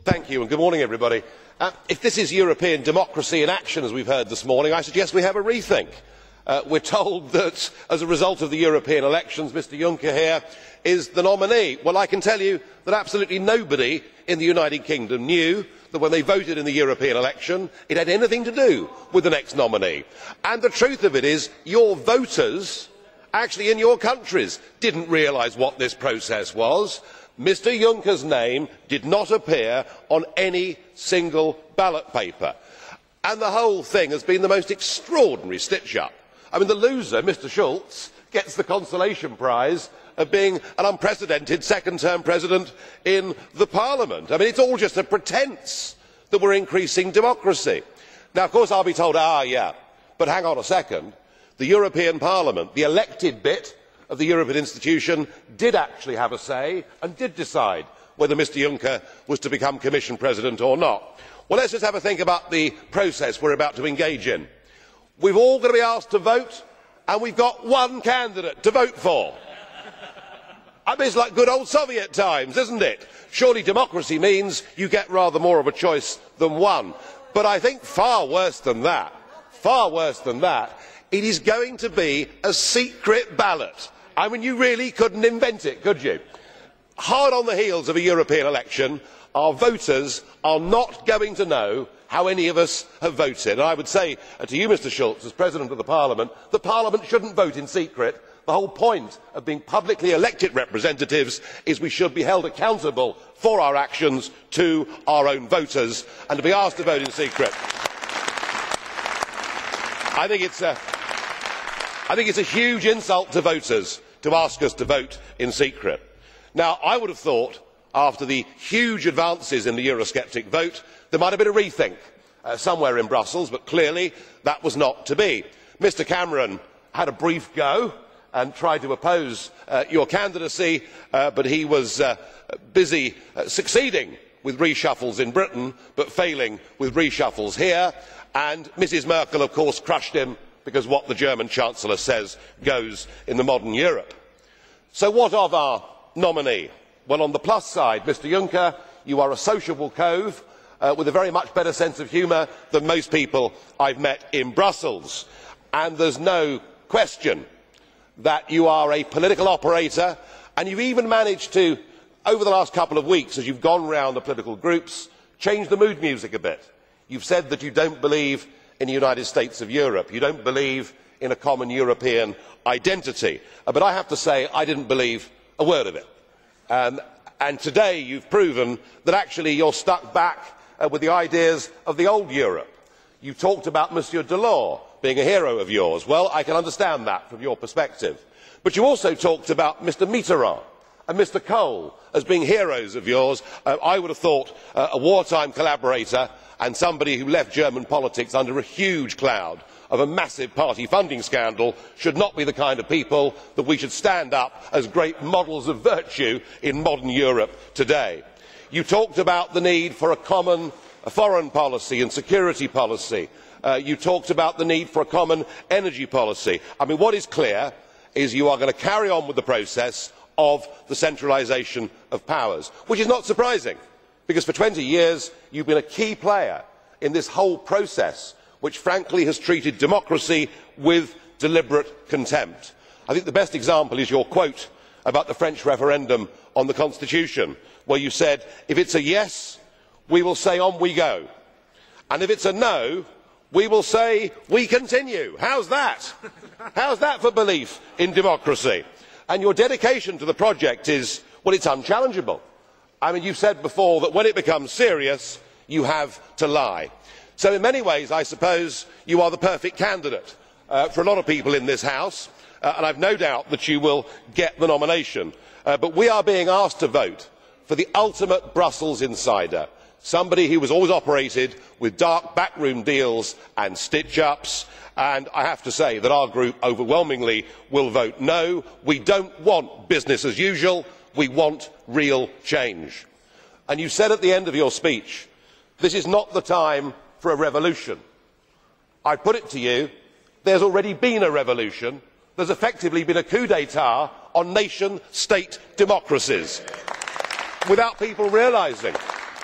Thank you and good morning everybody. If this is European democracy in action, as we have heard this morning, I suggest we have a rethink. We are told that as a result of the European elections Mr Juncker here is the nominee. Well, I can tell you that absolutely nobody in the United Kingdom knew that when they voted in the European election it had anything to do with the next nominee. And the truth of it is your voters actually in your countries did not realise what this process was. Mr Juncker's name did not appear on any single ballot paper. And the whole thing has been the most extraordinary stitch-up. I mean, the loser, Mr Schulz, gets the consolation prize of being an unprecedented second-term president in the Parliament. I mean, it's all just a pretence that we're increasing democracy. Now, of course, I'll be told, yeah, but hang on a second. The European Parliament, the elected bit of the European institution, did actually have a say and did decide whether Mr Juncker was to become Commission President or not. Well, let's just have a think about the process we are about to engage in. We have all got to be asked to vote, and we have got one candidate to vote for. I mean, it's like good old Soviet times, isn't it? Surely democracy means you get rather more of a choice than one. But I think far worse than that, it is going to be a secret ballot. I mean, you really couldn't invent it, could you? Hard on the heels of a European election, our voters are not going to know how any of us have voted. And I would say to you, Mr Schulz, as President of the Parliament shouldn't vote in secret. The whole point of being publicly elected representatives is we should be held accountable for our actions to our own voters, and to be asked to vote in secret, I think it's a huge insult to voters to ask us to vote in secret. Now, I would have thought, after the huge advances in the Eurosceptic vote, there might have been a rethink somewhere in Brussels, but clearly that was not to be. Mr Cameron had a brief go and tried to oppose your candidacy, but he was busy succeeding with reshuffles in Britain, but failing with reshuffles here. And Mrs Merkel, of course, crushed him, because what the German Chancellor says goes in the modern Europe. So what of our nominee? Well, on the plus side, Mr Juncker, you are a sociable cove with a very much better sense of humour than most people I have met in Brussels. And there is no question that you are a political operator, and you have even managed to, over the last couple of weeks, as you have gone round the political groups, change the mood music a bit. You have said that you do not believe in the United States of Europe. You do not believe in a common European identity. But I have to say I did not believe a word of it. And today you have proven that actually you are stuck back with the ideas of the old Europe. You talked about Monsieur Delors being a hero of yours. Well, I can understand that from your perspective. But you also talked about Mr Mitterrand and Mr Kohl as being heroes of yours. I would have thought a wartime collaborator and somebody who left German politics under a huge cloud of a massive party funding scandal should not be the kind of people that we should stand up as great models of virtue in modern Europe today. You talked about the need for a common foreign policy and security policy. You talked about the need for a common energy policy. I mean, what is clear is you are going to carry on with the process of the centralisation of powers, which is not surprising, because for 20 years you have been a key player in this whole process, which frankly has treated democracy with deliberate contempt. I think the best example is your quote about the French referendum on the Constitution, where you said, if it is a yes, we will say on we go, and if it is a no, we will say we continue. How's that? How's that for belief in democracy? And your dedication to the project is, well, it's unchallengeable. I mean, you've said before that when it becomes serious, you have to lie. So in many ways, I suppose you are the perfect candidate for a lot of people in this House, and I have no doubt that you will get the nomination. But we are being asked to vote for the ultimate Brussels insider, somebody who has always operated with dark backroom deals and stitch-ups, and I have to say that our group overwhelmingly will vote no. We do not want business as usual. We want real change. And you said at the end of your speech, this is not the time for a revolution. I put it to you, there has already been a revolution. There has effectively been a coup d'état on nation state democracies without people realising.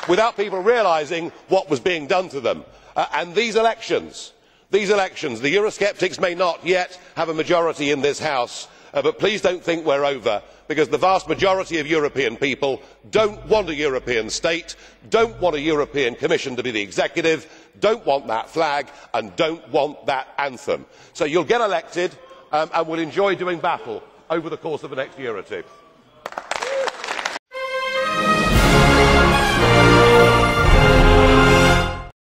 without people realising what was being done to them. And these elections, the Eurosceptics may not yet have a majority in this House, but please do not think we are over, because the vast majority of European people do not want a European state, do not want a European Commission to be the executive, do not want that flag and do not want that anthem. So you will get elected and will enjoy doing battle over the course of the next year or two.